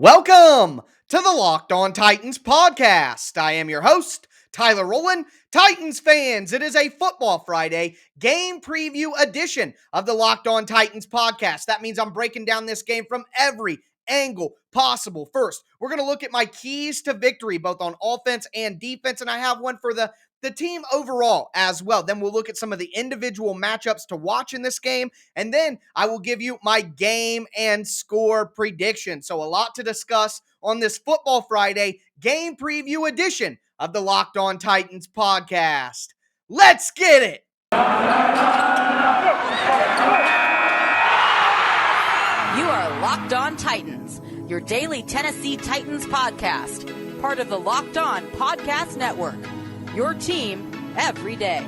Welcome to the Locked On Titans podcast. I am your host, Tyler Rowland. Titans fans, it is a Football Friday game preview edition of the Locked On Titans podcast. That means I'm breaking down this game from every angle possible. First, we're going to look at my keys to victory, both on offense and defense, and I have one for the team overall as well. Then we'll look at some of the individual matchups to watch in this game, and then I will give you my game and score prediction. So a lot to discuss on this Football Friday game preview edition of the Locked On Titans podcast. Let's get it! You are Locked On Titans, your daily Tennessee Titans podcast, part of the Locked On Podcast Network, your team every day.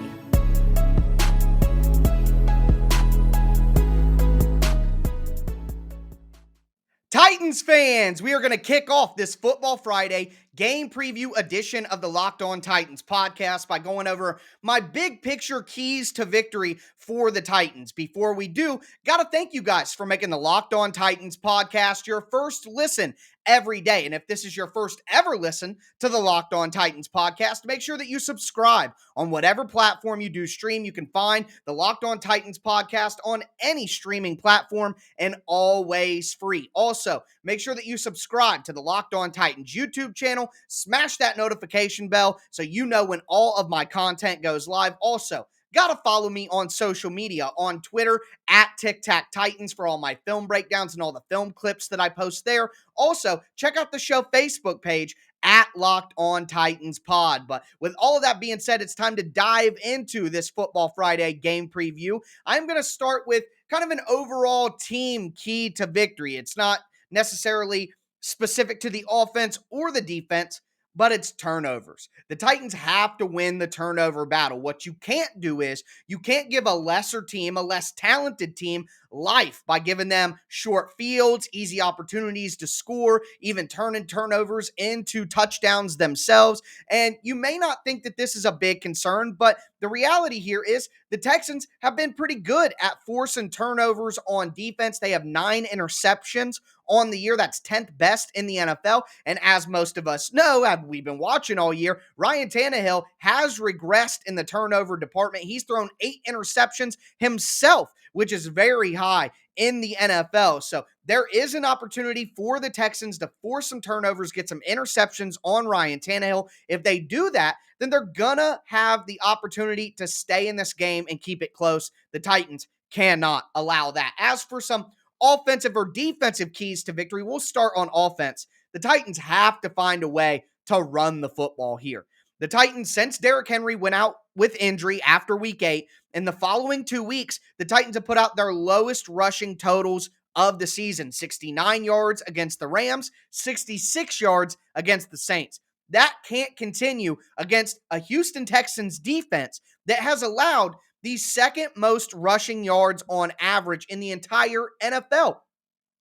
Titans fans, we are going to kick off this Football Friday game preview edition of the Locked On Titans podcast by going over my big picture keys to victory for the Titans. Before we do, got to thank you guys for making the Locked On Titans podcast your first listen every day. And if this is your first ever listen to the Locked On Titans podcast, make sure that you subscribe on whatever platform you do stream. You can find the Locked On Titans podcast on any streaming platform and always free. Also, make sure that you subscribe to the Locked On Titans YouTube channel. Smash that notification bell so you know when all of my content goes live. Also, gotta follow me on social media, on Twitter, at TicTacTitans for all my film breakdowns and all the film clips that I post there. Also, check out the show Facebook page at Locked On Titans Pod. But with all of that being said, it's time to dive into this Football Friday game preview. I'm going to start with kind of an overall team key to victory. It's not necessarily specific to the offense or the defense, but it's turnovers. The Titans have to win the turnover battle. What you can't do is you can't give a lesser team, a less talented team, life by giving them short fields, easy opportunities to score, even turning turnovers into touchdowns themselves. And you may not think that this is a big concern, but the reality here is the Texans have been pretty good at forcing turnovers on defense. They have 9 interceptions on the year. That's 10th best in the NFL. And as most of us know, we've been watching all year, Ryan Tannehill has regressed in the turnover department. He's thrown 8 interceptions himself, which is very high in the NFL. So there is an opportunity for the Texans to force some turnovers, get some interceptions on Ryan Tannehill. If they do that, then they're gonna have the opportunity to stay in this game and keep it close. The Titans cannot allow that. As for some offensive or defensive keys to victory, we'll start on offense. The Titans have to find a way to run the football here. The Titans, since Derrick Henry went out with injury after week 8, in the following 2 weeks, the Titans have put out their lowest rushing totals of the season. 69 yards against the Rams, 66 yards against the Saints. That can't continue against a Houston Texans defense that has allowed the second most rushing yards on average in the entire NFL.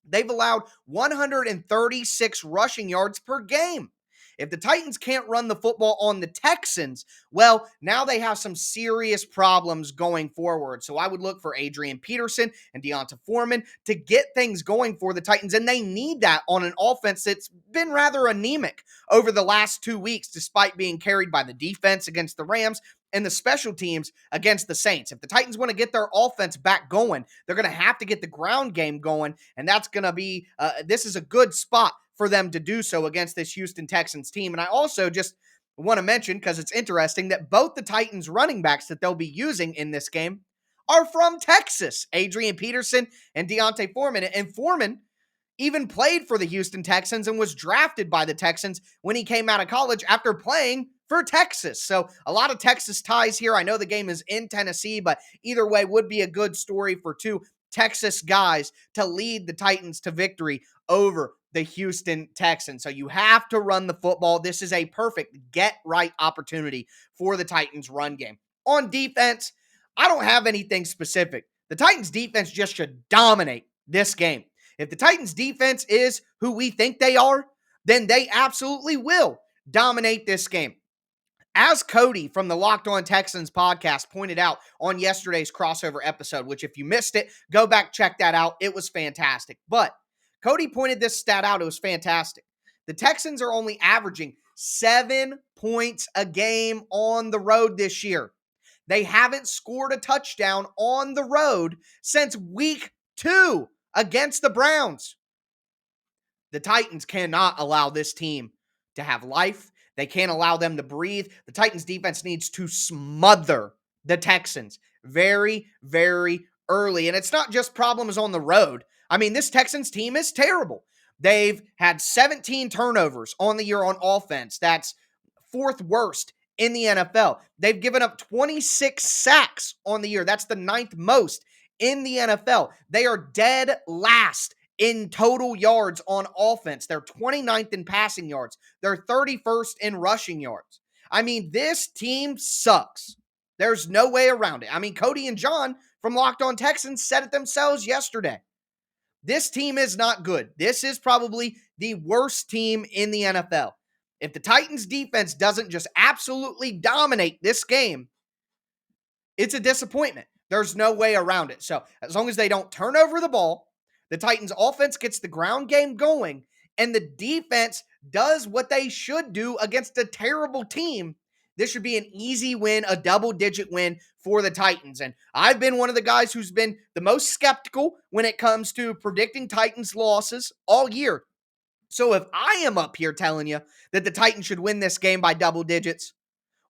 They've allowed 136 rushing yards per game. If the Titans can't run the football on the Texans, well, now they have some serious problems going forward. So I would look for Adrian Peterson and Deonta Foreman to get things going for the Titans, and they need that on an offense that's been rather anemic over the last 2 weeks, despite being carried by the defense against the Rams and the special teams against the Saints. If the Titans want to get their offense back going, they're going to have to get the ground game going, and that's going to be, this is a good spot for them to do so against this Houston Texans team. And I also just want to mention, because it's interesting, that both the Titans running backs that they'll be using in this game are from Texas, Adrian Peterson and Deonta Foreman. And Foreman even played for the Houston Texans and was drafted by the Texans when he came out of college after playing for Texas. So a lot of Texas ties here. I know the game is in Tennessee, but either way would be a good story for two Texas guys to lead the Titans to victory over the Houston Texans. So you have to run the football. This is a perfect get-right opportunity for the Titans' run game. On defense, I don't have anything specific. The Titans' defense just should dominate this game. If the Titans' defense is who we think they are, then they absolutely will dominate this game. As Cody from the Locked On Texans podcast pointed out on yesterday's crossover episode, which if you missed it, go back, check that out. It was fantastic. But Cody pointed this stat out. It was fantastic. The Texans are only averaging 7 points a game on the road this year. They haven't scored a touchdown on the road since week 2 against the Browns. The Titans cannot allow this team to have life. They can't allow them to breathe. The Titans defense needs to smother the Texans very, very early. And it's not just problems on the road. I mean, this Texans team is terrible. They've had 17 turnovers on the year on offense. That's fourth worst in the NFL. They've given up 26 sacks on the year. That's the ninth most in the NFL. They are dead last in total yards on offense. They're 29th in passing yards. They're 31st in rushing yards. I mean, this team sucks. There's no way around it. I mean, Cody and John from Locked On Texans said it themselves yesterday. This team is not good. This is probably the worst team in the NFL. If the Titans defense doesn't just absolutely dominate this game, it's a disappointment. There's no way around it. So as long as they don't turn over the ball, the Titans offense gets the ground game going, and the defense does what they should do against a terrible team, this should be an easy win, a double-digit win for the Titans. And I've been one of the guys who's been the most skeptical when it comes to predicting Titans losses all year. So if I am up here telling you that the Titans should win this game by double digits,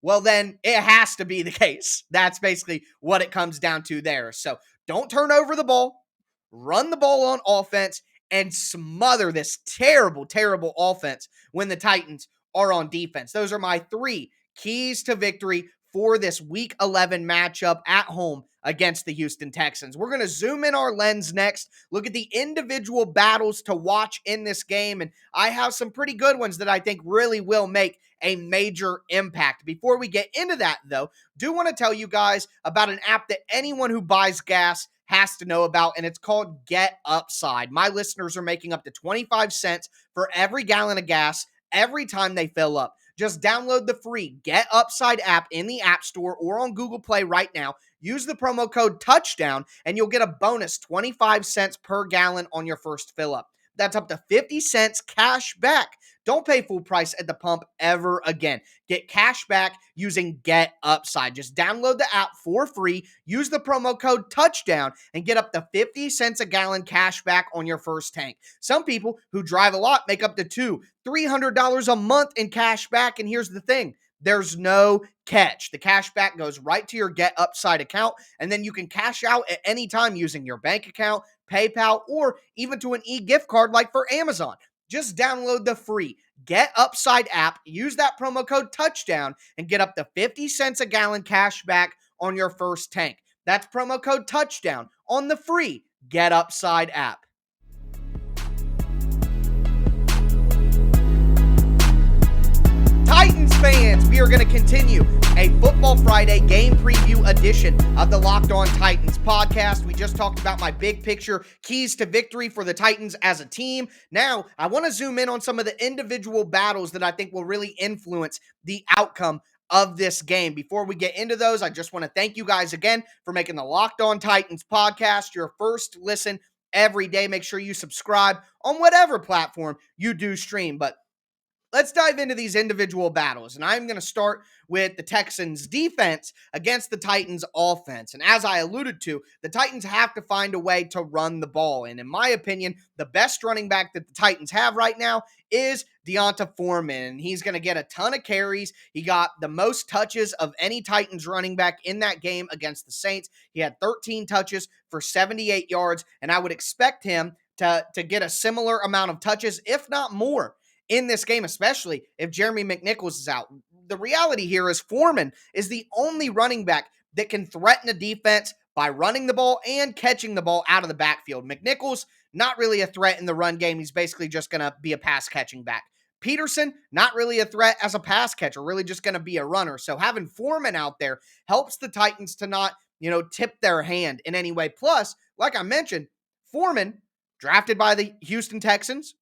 well, then it has to be the case. That's basically what it comes down to there. So don't turn over the ball, run the ball on offense, and smother this terrible, terrible offense when the Titans are on defense. Those are my 3 keys to victory for this Week 11 matchup at home against the Houston Texans. We're going to zoom in our lens next, look at the individual battles to watch in this game, and I have some pretty good ones that I think really will make a major impact. Before we get into that, though, do want to tell you guys about an app that anyone who buys gas has to know about, and it's called Get Upside. My listeners are making up to 25 cents for every gallon of gas every time they fill up. Just download the free Get Upside app in the App Store or on Google Play right now. Use the promo code TOUCHDOWN, and you'll get a bonus 25 cents per gallon on your first fill up. That's up to 50 cents cash back. Don't pay full price at the pump ever again. Get cash back using Get Upside. Just download the app for free, use the promo code TOUCHDOWN, and get up to 50 cents a gallon cash back on your first tank. Some people who drive a lot make up to $200-$300 a month in cash back, and here's the thing. There's no catch. The cash back goes right to your Get Upside account, and then you can cash out at any time using your bank account, PayPal, or even to an e-gift card like for Amazon. Just download the free Get Upside app, use that promo code TOUCHDOWN, and get up to 50 cents a gallon cash back on your first tank. That's promo code TOUCHDOWN on the free Get Upside app. Titans fans, we are going to continue a Football Friday game preview edition of the Locked On Titans podcast. We just talked about my big picture keys to victory for the Titans as a team. Now, I want to zoom in on some of the individual battles that I think will really influence the outcome of this game. Before we get into those, I just want to thank you guys again for making the Locked On Titans podcast your first listen every day. Make sure you subscribe on whatever platform you do stream. But let's dive into these individual battles, and I'm going to start with the Texans' defense against the Titans' offense. And as I alluded to, the Titans have to find a way to run the ball. And in my opinion, the best running back that the Titans have right now is Deonta Foreman. And he's going to get a ton of carries. He got the most touches of any Titans running back in that game against the Saints. He had 13 touches for 78 yards, and I would expect him to get a similar amount of touches, if not more, in this game, especially if Jeremy McNichols is out. The reality here is Foreman is the only running back that can threaten a defense by running the ball and catching the ball out of the backfield. McNichols, not really a threat in the run game. He's basically just going to be a pass-catching back. Peterson, not really a threat as a pass catcher, really just going to be a runner. So having Foreman out there helps the Titans to not, tip their hand in any way. Plus, like I mentioned, Foreman, drafted by the Houston Texans,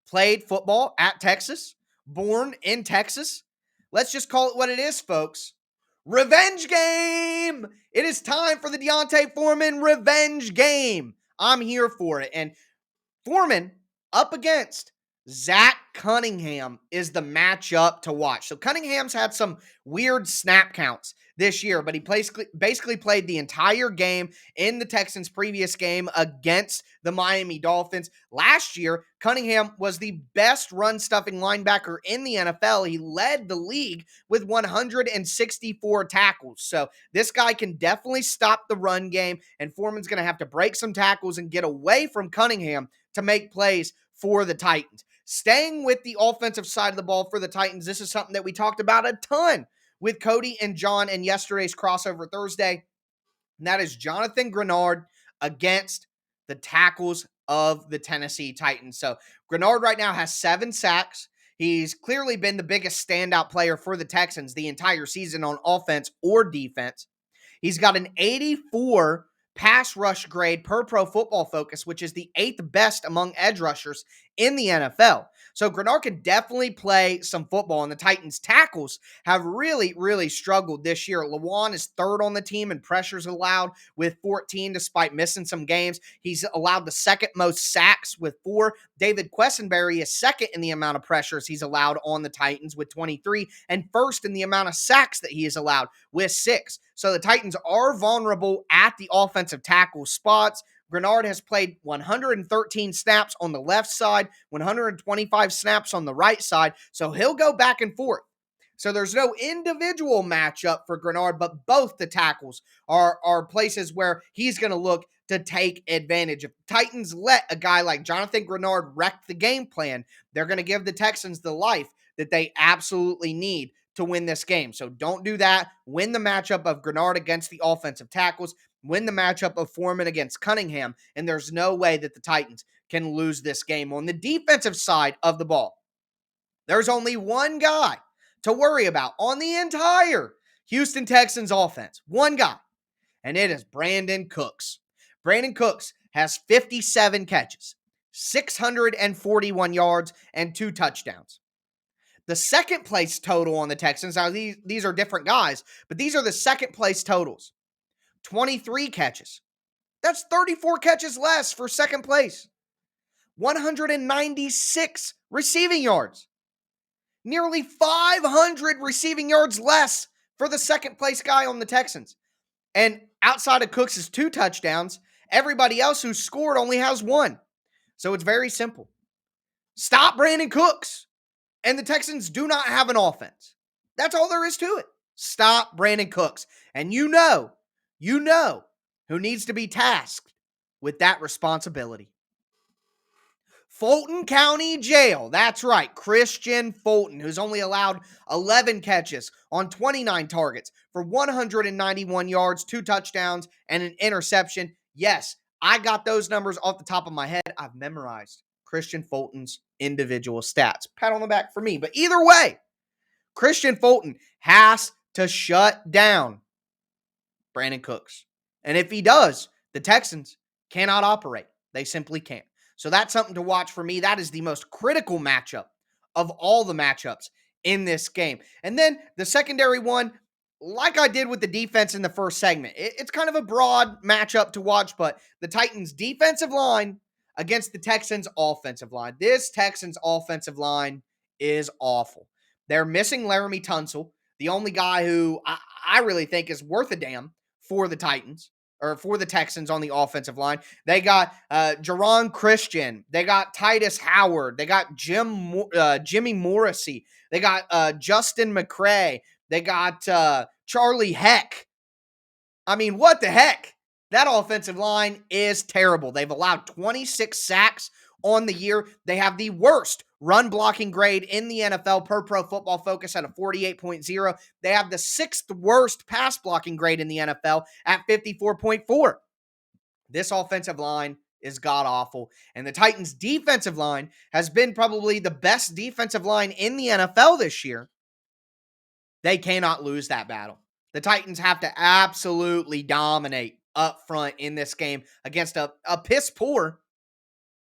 played football at Texas, born in Texas. Let's just call it what it is, folks. Revenge game! It is time for the Deonta Foreman revenge game. I'm here for it. And Foreman up against Zach Cunningham is the matchup to watch. So Cunningham's had some weird snap counts this year, but he basically played the entire game in the Texans' previous game against the Miami Dolphins. Last year, Cunningham was the best run-stuffing linebacker in the NFL. He led the league with 164 tackles. So this guy can definitely stop the run game, and Foreman's going to have to break some tackles and get away from Cunningham to make plays for the Titans. Staying with the offensive side of the ball for the Titans, this is something that we talked about a ton with Cody and John in yesterday's crossover Thursday, and that is Jonathan Grinard against the tackles of the Tennessee Titans. So Grinard right now has 7 sacks. He's clearly been the biggest standout player for the Texans the entire season on offense or defense. He's got an 84 pass rush grade per Pro Football Focus, which is the 8th best among edge rushers in the NFL. So Grinard can definitely play some football, and the Titans' tackles have really, really struggled this year. Lewan is 3rd on the team in pressures allowed with 14, despite missing some games. He's allowed the 2nd most sacks with 4. David Quessenberry is 2nd in the amount of pressures he's allowed on the Titans with 23, and 1st in the amount of sacks that he is allowed with 6. So the Titans are vulnerable at the offensive tackle spots. Grinard has played 113 snaps on the left side, 125 snaps on the right side, so he'll go back and forth. So there's no individual matchup for Grinard, but both the tackles are places where he's going to look to take advantage. If Titans let a guy like Jonathan Grinard wreck the game plan, they're going to give the Texans the life that they absolutely need to win this game. So don't do that. Win the matchup of Grinard against the offensive tackles. Win the matchup of Foreman against Cunningham, and there's no way that the Titans can lose this game. On the defensive side of the ball, there's only one guy to worry about on the entire Houston Texans offense. One guy, and it is Brandon Cooks. Brandon Cooks has 57 catches, 641 yards, and 2 touchdowns. The second place total on the Texans, now these are different guys, but these are the second place totals. 23 catches. That's 34 catches less for second place. 196 receiving yards. Nearly 500 receiving yards less for the second place guy on the Texans. And outside of Cooks' 2 touchdowns, everybody else who scored only has 1. So it's very simple. Stop Brandon Cooks, and the Texans do not have an offense. That's all there is to it. Stop Brandon Cooks. And you know who needs to be tasked with that responsibility. Fulton County Jail. That's right, Christian Fulton, who's only allowed 11 catches on 29 targets for 191 yards, 2 touchdowns, and an interception. Yes, I got those numbers off the top of my head. I've memorized Christian Fulton's individual stats. Pat on the back for me. But either way, Christian Fulton has to shut down Brandon Cooks. And if he does, the Texans cannot operate. They simply can't. So that's something to watch for me. That is the most critical matchup of all the matchups in this game. And then the secondary one, like I did with the defense in the first segment, it's kind of a broad matchup to watch, but the Titans' defensive line against the Texans' offensive line. This Texans' offensive line is awful. They're missing Laramie Tunsil, the only guy who I really think is worth a damn for the Titans, or for the Texans on the offensive line. They got Jerron Christian. They got Titus Howard. They got Jimmy Morrissey. They got Justin McCray. They got Charlie Heck. I mean, what the heck? That offensive line is terrible. They've allowed 26 sacks on the year. They have the worst run blocking grade in the NFL per Pro Football Focus at a 48.0. They have the 6th worst pass blocking grade in the NFL at 54.4. This offensive line is god-awful. And the Titans' defensive line has been probably the best defensive line in the NFL this year. They cannot lose that battle. The Titans have to absolutely dominate up front in this game against a piss-poor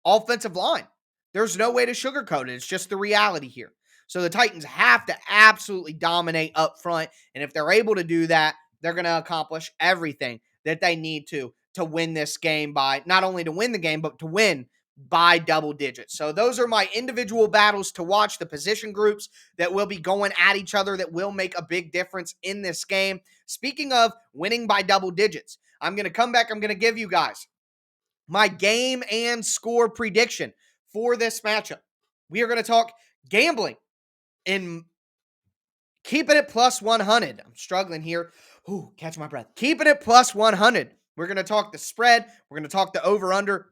offensive line. There's no way to sugarcoat it. It's just the reality here. So the Titans have to absolutely dominate up front. And if they're able to do that, they're going to accomplish everything that they need to win this game, by not only to win the game, but to win by double digits. So those are my individual battles to watch, the position groups that will be going at each other that will make a big difference in this game. Speaking of winning by double digits, I'm going to come back. I'm going to give you guys my game and score prediction for this matchup. We are going to talk gambling and keeping it plus 100. I'm struggling here. Ooh, catch my breath. Keeping it plus 100. We're going to talk the spread. We're going to talk the over-under.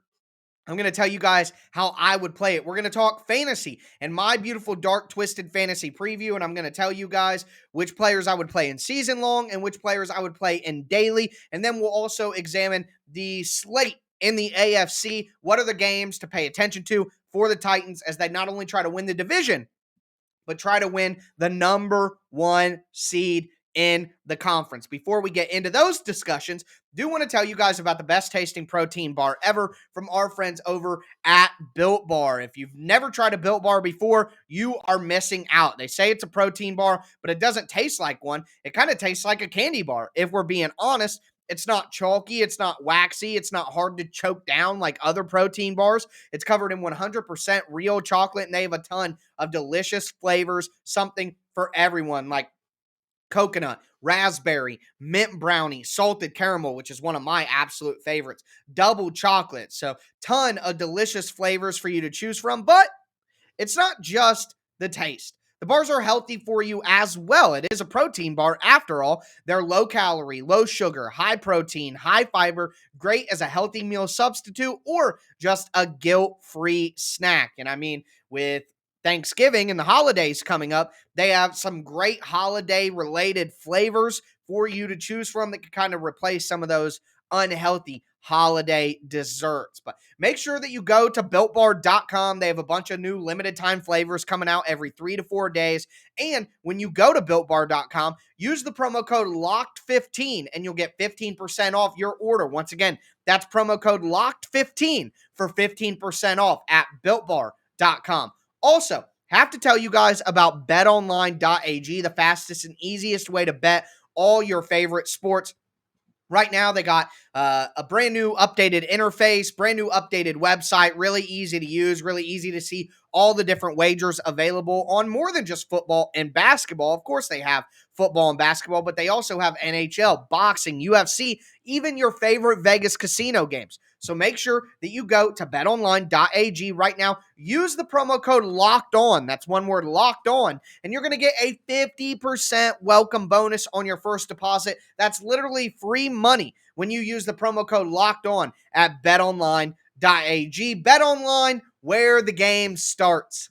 I'm going to tell you guys how I would play it. We're going to talk fantasy and my beautiful dark twisted fantasy preview, and I'm going to tell you guys which players I would play in season long and which players I would play in daily, and then we'll also examine the slate in the AFC. What are the games to pay attention to for the Titans as they not only try to win the division, but try to win the number 1 seed in the conference. Before we get into those discussions, do want to tell you guys about the best tasting protein bar ever from our friends over at Built Bar. If you've never tried a Built Bar before, you are missing out. They say it's a protein bar, but it doesn't taste like one. It kind of tastes like a candy bar. If we're being honest, it's not chalky, it's not waxy, it's not hard to choke down like other protein bars. It's covered in 100% real chocolate, and they have a ton of delicious flavors, something for everyone, like coconut, raspberry, mint brownie, salted caramel, which is one of my absolute favorites, double chocolate. So ton of delicious flavors for you to choose from, but it's not just the taste. The bars are healthy for you as well. It is a protein bar after all. They're low calorie, low sugar, high protein, high fiber, great as a healthy meal substitute or just a guilt-free snack. And I mean, with Thanksgiving and the holidays coming up, they have some great holiday-related flavors for you to choose from that can kind of replace some of those unhealthy holiday desserts. But make sure that you go to BuiltBar.com. They have a bunch of new limited time flavors coming out every 3 to 4 days. And when you go to BuiltBar.com, use the promo code LOCKED15 and you'll get 15% off your order. Once again, that's promo code LOCKED15 for 15% off at BuiltBar.com. Also, have to tell you guys about BetOnline.ag, the fastest and easiest way to bet all your favorite sports. Right now, they got a brand new updated interface, brand new updated website, really easy to use, really easy to see all the different wagers available on more than just football and basketball. Of course, they have football and basketball, but they also have NHL, boxing, UFC, even your favorite Vegas casino games. So make sure that you go to betonline.ag right now. Use the promo code LOCKED ON. That's one word, LOCKED ON. And you're going to get a 50% welcome bonus on your first deposit. That's literally free money when you use the promo code LOCKED ON at betonline.ag. BetOnline, where the game starts.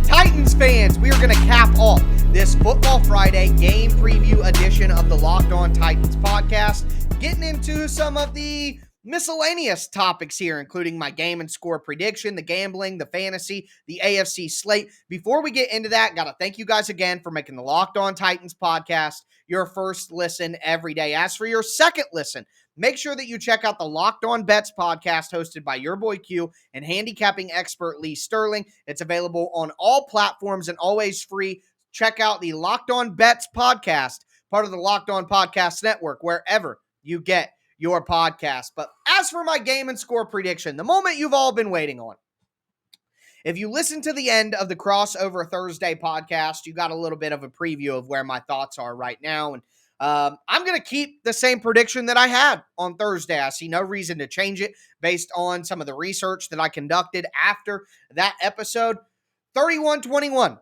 Titans fans, we are going to cap off this Football Friday game preview edition of the Locked On Titans podcast, getting into some of the miscellaneous topics here, including my game and score prediction, the gambling, the fantasy, the AFC slate. Before we get into that, got to thank you guys again for making the Locked On Titans podcast your first listen every day. As for your second listen, make sure that you check out the Locked On Bets podcast hosted by your boy Q and handicapping expert Lee Sterling. It's available on all platforms and always free. Check out the Locked On Bets podcast, part of the Locked On Podcast Network, wherever you get your podcast. But as for my game and score prediction, the moment you've all been waiting on. If you listen to the end of the Crossover Thursday podcast, you got a little bit of a preview of where my thoughts are right now. And I'm going to keep the same prediction that I had on Thursday. I see no reason to change it based on some of the research that I conducted after that episode. 31-21,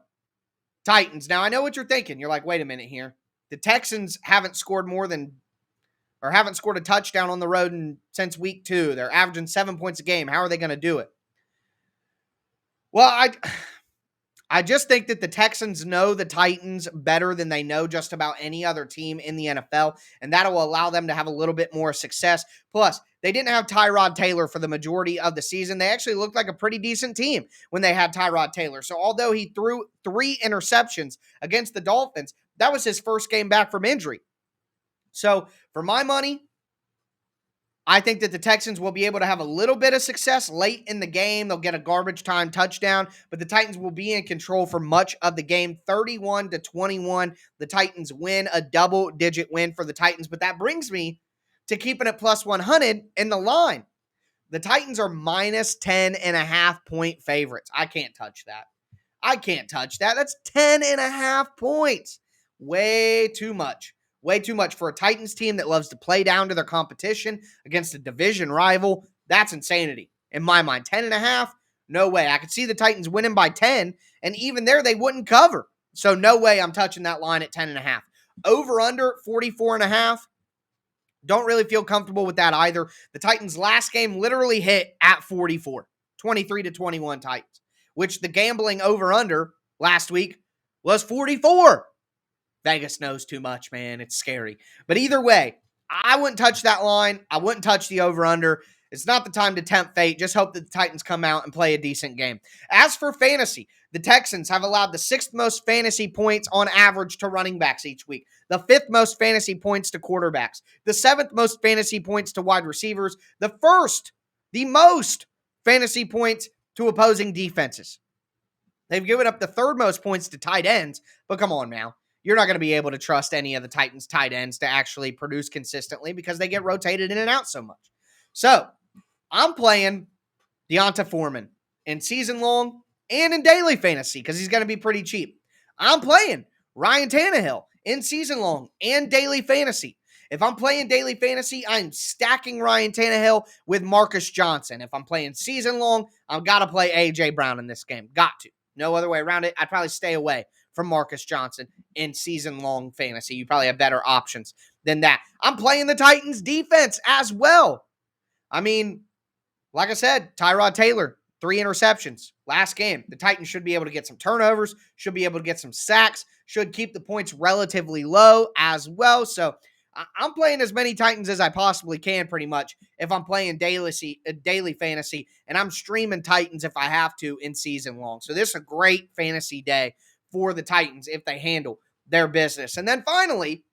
Titans. Now, I know what you're thinking. You're like, wait a minute here. The Texans haven't scored a touchdown on the road since week 2. They're averaging 7 points a game. How are they going to do it? Well, I just think that the Texans know the Titans better than they know just about any other team in the NFL, and that'll allow them to have a little bit more success. Plus, they didn't have Tyrod Taylor for the majority of the season. They actually looked like a pretty decent team when they had Tyrod Taylor. So although he threw 3 interceptions against the Dolphins, that was his first game back from injury. So for my money, I think that the Texans will be able to have a little bit of success late in the game. They'll get a garbage time touchdown, but the Titans will be in control for much of the game. 31-21, the Titans win, a double-digit win for the Titans. But that brings me to keeping it plus 100 in the line. The Titans are minus 10.5 point favorites. I can't touch that. I can't touch that. That's 10.5 points. Way too much. Way too much for a Titans team that loves to play down to their competition against a division rival. That's insanity in my mind. 10.5, no way. I could see the Titans winning by 10, and even there they wouldn't cover. So no way I'm touching that line at 10.5. Over under 44.5. Don't really feel comfortable with that either. The Titans' last game literally hit at 44, 23-21 Titans, which the gambling over-under last week was 44. Vegas knows too much, man. It's scary. But either way, I wouldn't touch that line. I wouldn't touch the over-under. It's not the time to tempt fate. Just hope that the Titans come out and play a decent game. As for fantasy, the Texans have allowed the 6th most fantasy points on average to running backs each week, the 5th most fantasy points to quarterbacks, the 7th most fantasy points to wide receivers, the most fantasy points to opposing defenses. They've given up the 3rd most points to tight ends, but come on now. You're not going to be able to trust any of the Titans' tight ends to actually produce consistently because they get rotated in and out so much. So, I'm playing Deonta Foreman in season long and in daily fantasy because he's going to be pretty cheap. I'm playing Ryan Tannehill in season long and daily fantasy. If I'm playing daily fantasy, I'm stacking Ryan Tannehill with Marcus Johnson. If I'm playing season long, I've got to play A.J. Brown in this game. Got to. No other way around it. I'd probably stay away from Marcus Johnson in season long fantasy. You probably have better options than that. I'm playing the Titans defense as well. I mean, like I said, Tyrod Taylor, 3 interceptions last game. The Titans should be able to get some turnovers, should be able to get some sacks, should keep the points relatively low as well. So I'm playing as many Titans as I possibly can pretty much if I'm playing daily fantasy, and I'm streaming Titans if I have to in season long. So this is a great fantasy day for the Titans if they handle their business. And then finally,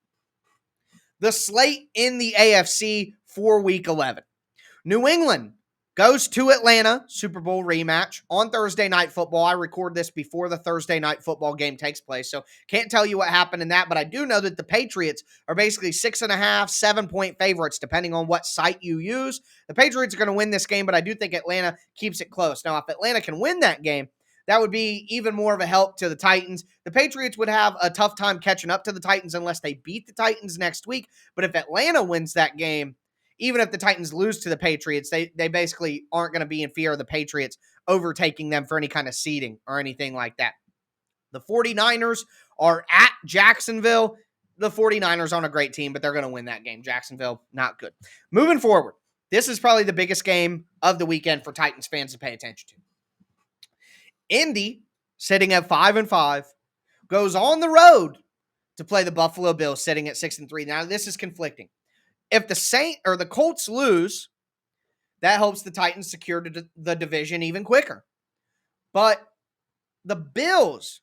the slate in the AFC for Week 11. New England goes to Atlanta, Super Bowl rematch on Thursday Night Football. I record this before the Thursday Night Football game takes place, so can't tell you what happened in that, but I do know that the Patriots are basically 6.5, 7-point favorites, depending on what site you use. The Patriots are going to win this game, but I do think Atlanta keeps it close. Now, if Atlanta can win that game, that would be even more of a help to the Titans. The Patriots would have a tough time catching up to the Titans unless they beat the Titans next week, but if Atlanta wins that game, even if the Titans lose to the Patriots, they basically aren't going to be in fear of the Patriots overtaking them for any kind of seeding or anything like that. The 49ers are at Jacksonville. The 49ers aren't a great team, but they're going to win that game. Jacksonville, not good. Moving forward, this is probably the biggest game of the weekend for Titans fans to pay attention to. Indy, sitting at 5-5, goes on the road to play the Buffalo Bills, sitting at 6-3. Now, this is conflicting. If the Colts lose, that helps the Titans secure the division even quicker. But the Bills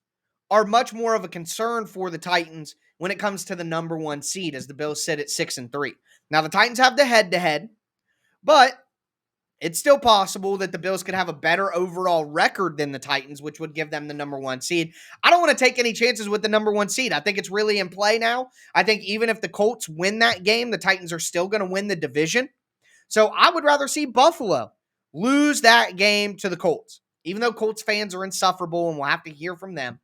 are much more of a concern for the Titans when it comes to the number 1 seed, as the Bills sit at 6-3. Now, the Titans have the head-to-head, but it's still possible that the Bills could have a better overall record than the Titans, which would give them the number 1 seed. I don't want to take any chances with the number 1 seed. I think it's really in play now. I think even if the Colts win that game, the Titans are still going to win the division. So I would rather see Buffalo lose that game to the Colts. Even though Colts fans are insufferable and we'll have to hear from them,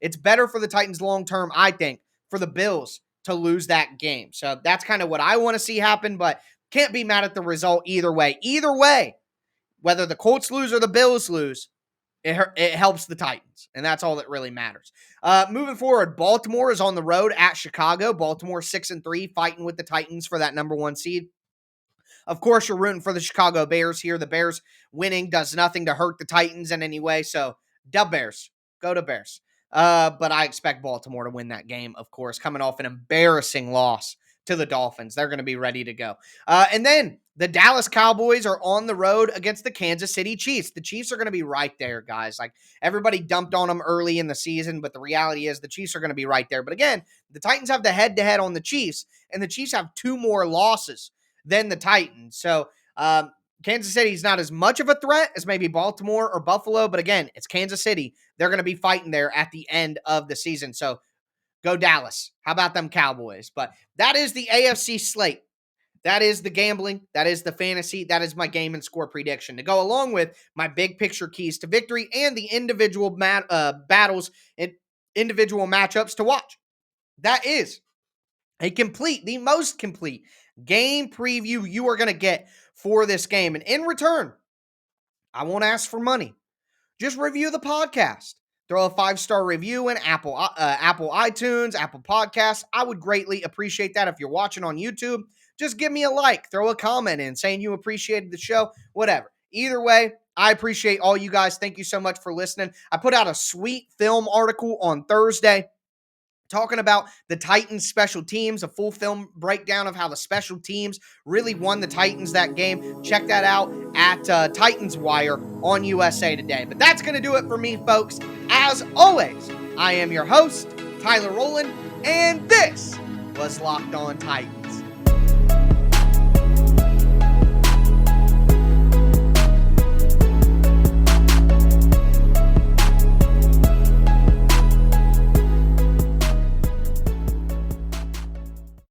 it's better for the Titans long-term, I think, for the Bills to lose that game. So that's kind of what I want to see happen, but can't be mad at the result either way. Either way, whether the Colts lose or the Bills lose, it helps the Titans, and that's all that really matters. Moving forward, Baltimore is on the road at Chicago. Baltimore 6-3, fighting with the Titans for that number 1 seed. Of course, you're rooting for the Chicago Bears here. The Bears winning does nothing to hurt the Titans in any way, so dub Bears. Go to Bears. But I expect Baltimore to win that game, of course, coming off an embarrassing loss to the Dolphins. They're going to be ready to go. And then the Dallas Cowboys are on the road against the Kansas City Chiefs. The Chiefs are going to be right there, guys. Like, everybody dumped on them early in the season, but the reality is the Chiefs are going to be right there. But again, the Titans have the head-to-head on the Chiefs, and the Chiefs have 2 more losses than the Titans. So Kansas City is not as much of a threat as maybe Baltimore or Buffalo, but again, it's Kansas City. They're going to be fighting there at the end of the season. So go Dallas. How about them Cowboys? But that is the AFC slate. That is the gambling. That is the fantasy. That is my game and score prediction to go along with my big picture keys to victory and the individual battles and individual matchups to watch. That is the most complete game preview you are going to get for this game. And in return, I won't ask for money. Just review the podcast. Throw a 5-star review in Apple iTunes, Apple Podcasts. I would greatly appreciate that. If you're watching on YouTube, just give me a like. Throw a comment in saying you appreciated the show, whatever. Either way, I appreciate all you guys. Thank you so much for listening. I put out a sweet film article on Thursday talking about the Titans special teams, a full film breakdown of how the special teams really won the Titans that game. Check that out at Titans Wire on USA Today. But that's going to do it for me, folks. As always, I am your host, Tyler Rowland, and this was Locked On Titans.